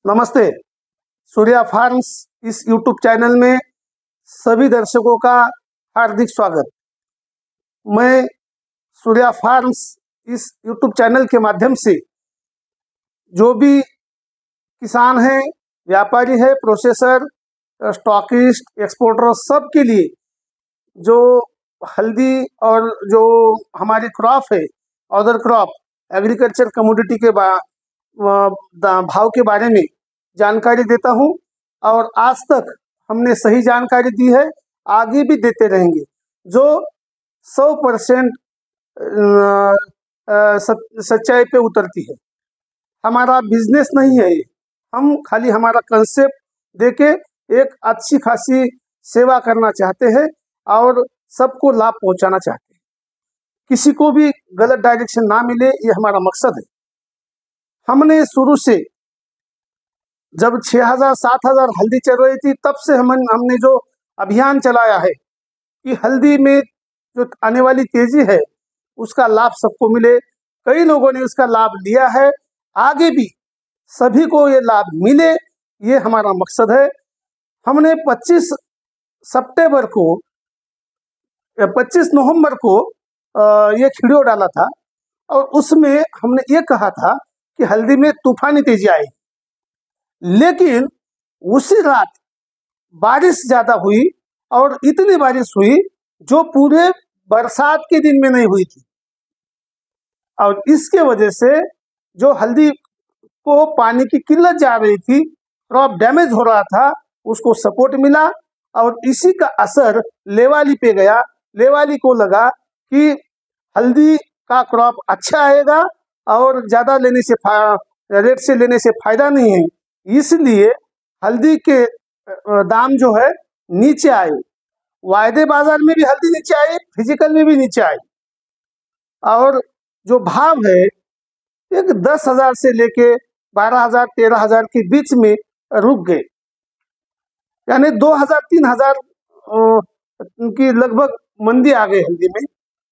नमस्ते। सूर्या फार्म्स इस YouTube channel में सभी दर्शकों का हार्दिक स्वागत। मैं सूर्या फार्म्स इस यूट्यूब चैनल के माध्यम से जो भी किसान हैं, व्यापारी है, प्रोसेसर, स्टॉकिस्ट, एक्सपोर्टर, सब के लिए जो हल्दी और जो हमारी क्रॉप है, अदर क्रॉप, एग्रीकल्चर कमोडिटी के भाव के बारे में जानकारी देता हूं और आज तक हमने सही जानकारी दी है, आगे भी देते रहेंगे। जो 100% सच्चाई पे उतरती है। हमारा बिजनेस नहीं है ये, हम खाली हमारा कंसेप्ट देके एक अच्छी खासी सेवा करना चाहते हैं और सबको लाभ पहुंचाना चाहते हैं। किसी को भी गलत डायरेक्शन ना मिले, ये हमारा मकसद है। हमने शुरू से जब 6000-7000 हल्दी चल रही थी, तब से हमने जो अभियान चलाया है कि हल्दी में जो आने वाली तेजी है उसका लाभ सबको मिले। कई लोगों ने उसका लाभ लिया है, आगे भी सभी को ये लाभ मिले, ये हमारा मकसद है। हमने 25 सितंबर को 25 नवंबर को ये वीडियो डाला था और उसमें हमने ये कहा था कि हल्दी में तूफानी तेजी आएगी, लेकिन उसी रात बारिश ज्यादा हुई और इतनी बारिश हुई जो पूरे बरसात के दिन में नहीं हुई थी और इसके वजह से जो हल्दी को पानी की किल्लत जा रही थी, क्रॉप डैमेज हो रहा था, उसको सपोर्ट मिला और इसी का असर लेवाली पे गया। लेवाली को लगा कि हल्दी का क्रॉप अच्छा आएगा और ज़्यादा लेने से रेट से लेने से फायदा नहीं है, इसलिए हल्दी के दाम जो है नीचे आए। वायदे बाजार में भी हल्दी नीचे आई, फिजिकल में भी नीचे आई और जो भाव है एक 10,000 से लेके 12,000 13,000 के बीच में रुक गए, यानी 2,000-3,000 की लगभग मंदी आ गई हल्दी में।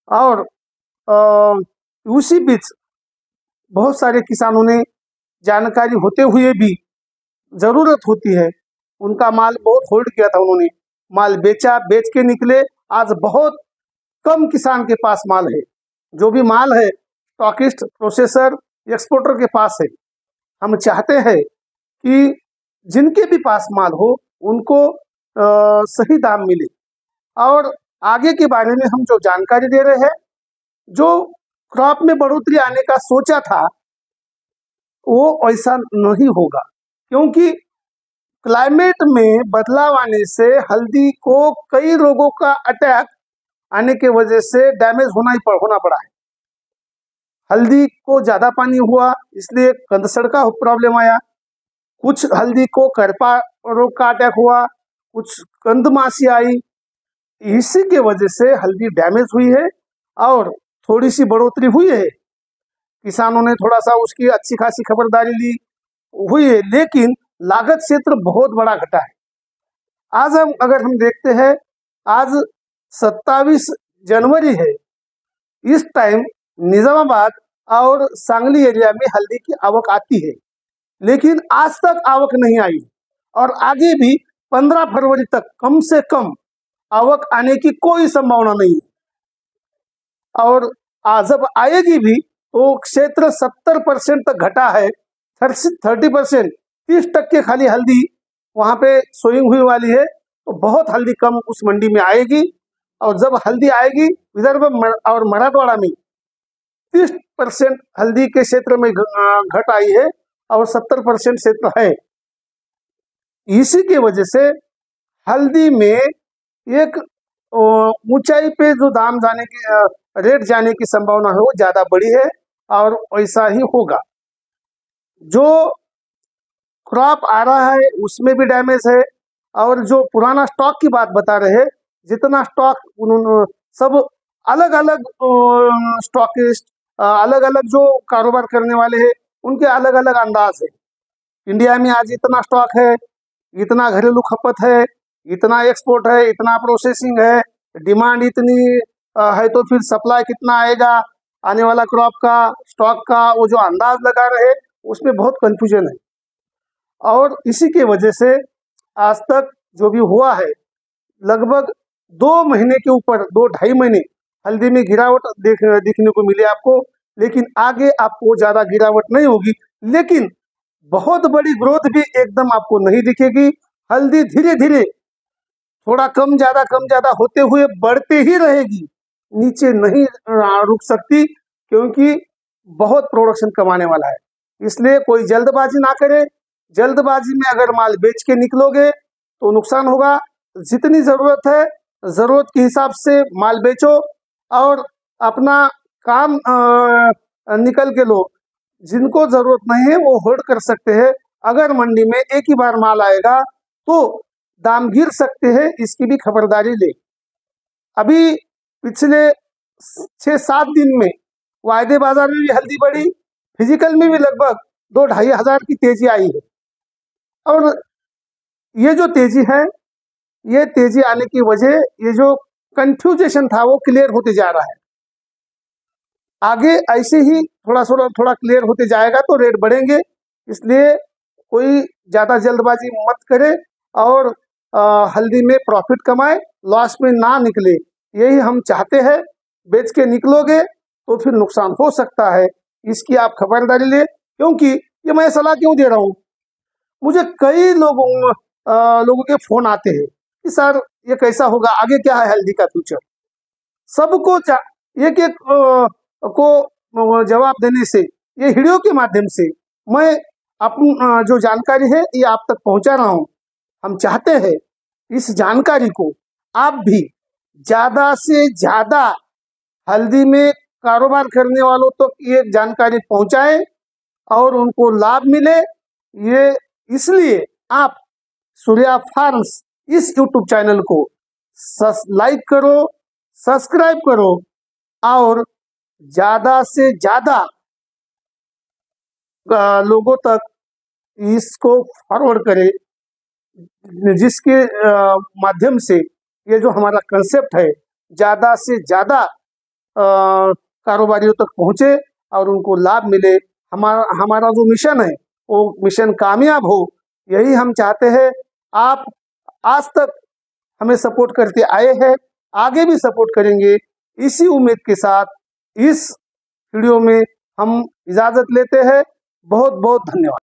और उसी बीच बहुत सारे किसानों ने जानकारी होते हुए भी, जरूरत होती है, उनका माल बहुत होल्ड किया था, उन्होंने माल बेचा, बेच के निकले। आज बहुत कम किसान के पास माल है। जो भी माल है स्टॉकिस्ट, प्रोसेसर, एक्सपोर्टर के पास है। हम चाहते हैं कि जिनके भी पास माल हो उनको सही दाम मिले और आगे के बारे में हम जो जानकारी दे रहे हैं, जो क्रॉप में बढ़ोतरी आने का सोचा था वो ऐसा नहीं होगा, क्योंकि क्लाइमेट में बदलाव आने से हल्दी को कई रोगों का अटैक आने के वजह से डैमेज होना पड़ा है। हल्दी को ज्यादा पानी हुआ इसलिए कंदसड़ का प्रॉब्लम आया, कुछ हल्दी को करपा रोग का अटैक हुआ, कुछ कंदमासी आई, इसी के वजह से हल्दी डैमेज हुई है और थोड़ी सी बढ़ोतरी हुई है। किसानों ने थोड़ा सा उसकी अच्छी खासी खबरदारी ली हुई है, लेकिन लागत क्षेत्र बहुत बड़ा घटा है। आज अगर हम देखते हैं, आज 27 जनवरी है, इस टाइम निजामाबाद और सांगली एरिया में हल्दी की आवक आती है, लेकिन आज तक आवक नहीं आई और आगे भी 15 फरवरी तक कम से कम आवक आने की कोई संभावना नहीं है। और जब आएगी भी तो क्षेत्र 70% तक घटा है, 30%, 30% खाली हल्दी वहां पे सोइंग हुई वाली है, तो बहुत हल्दी कम उस मंडी में आएगी। और जब हल्दी आएगी विदर्भ और मराठवाड़ा में 30% हल्दी के क्षेत्र में घट आई है और 70% क्षेत्र है। इसी के वजह से हल्दी में एक ऊंचाई पे जो दाम जाने की रेट जाने की संभावना है वो ज्यादा बड़ी है और ऐसा ही होगा। जो क्रॉप आ रहा है उसमें भी डैमेज है और जो पुराना स्टॉक की बात बता रहे हैं, जितना स्टॉक उन्होंने सब अलग अलग स्टॉकिस्ट, अलग अलग जो कारोबार करने वाले हैं, उनके अलग अलग अंदाज है। इंडिया में आज इतना स्टॉक है, इतना घरेलू खपत है, इतना एक्सपोर्ट है, इतना प्रोसेसिंग है, डिमांड इतनी है, तो फिर सप्लाई कितना आएगा आने वाला क्रॉप का, स्टॉक का, वो जो अंदाज लगा रहे उसमें बहुत कंफ्यूजन है। और इसी के वजह से आज तक जो भी हुआ है, लगभग 2 महीने के ऊपर, 2 ढाई महीने हल्दी में गिरावट देखने को मिली आपको, लेकिन आगे आपको ज़्यादा गिरावट नहीं होगी, लेकिन बहुत बड़ी ग्रोथ भी एकदम आपको नहीं दिखेगी। हल्दी धीरे धीरे थोड़ा कम ज़्यादा होते हुए बढ़ते ही रहेगी, नीचे नहीं रुक सकती, क्योंकि बहुत प्रोडक्शन कमाने वाला है। इसलिए कोई जल्दबाजी ना करे। जल्दबाजी में अगर माल बेच के निकलोगे तो नुकसान होगा। जितनी ज़रूरत है, ज़रूरत के हिसाब से माल बेचो और अपना काम निकल के लो। जिनको ज़रूरत नहीं है वो होल्ड कर सकते हैं। अगर मंडी में एक ही बार माल आएगा तो दाम गिर सकते हैं, इसकी भी खबरदारी ले। अभी पिछले 6-7 दिन में वायदे बाजार में भी हल्दी बढ़ी, फिजिकल में भी लगभग 2-2.5 हज़ार की तेजी आई है। और ये जो तेजी है, ये तेजी आने की वजह, ये जो कंफ्यूजेशन था वो क्लियर होते जा रहा है। आगे ऐसे ही थोड़ा क्लियर होते जाएगा तो रेट बढ़ेंगे। इसलिए कोई ज़्यादा जल्दबाजी मत करे और हल्दी में प्रॉफिट कमाए, लॉस में ना निकले, यही हम चाहते हैं। बेच के निकलोगे तो फिर नुकसान हो सकता है, इसकी आप खबरदारी ले। क्योंकि ये मैं सलाह क्यों दे रहा हूँ, मुझे कई लोगों के फ़ोन आते हैं कि सर ये कैसा होगा, आगे क्या है हल्दी का फ्यूचर। सबको एक एक को जवाब देने से, ये वीडियो के माध्यम से मैं अपनी जो जानकारी है ये आप तक पहुंचा रहा हूं। हम चाहते हैं इस जानकारी को आप भी ज़्यादा से ज़्यादा हल्दी में कारोबार करने वालों तक ये जानकारी पहुंचाएं और उनको लाभ मिले। ये इसलिए आप सूर्या फार्म्स इस यूट्यूब चैनल को लाइक करो, सब्सक्राइब करो और ज़्यादा से ज़्यादा लोगों तक इसको फॉरवर्ड करें, जिसके माध्यम से ये जो हमारा कंसेप्ट है ज़्यादा से ज़्यादा कारोबारियों तक पहुँचे और उनको लाभ मिले। हमारा जो मिशन है वो मिशन कामयाब हो, यही हम चाहते हैं। आप आज तक हमें सपोर्ट करते आए हैं, आगे भी सपोर्ट करेंगे, इसी उम्मीद के साथ इस वीडियो में हम इजाज़त लेते हैं। बहुत बहुत धन्यवाद।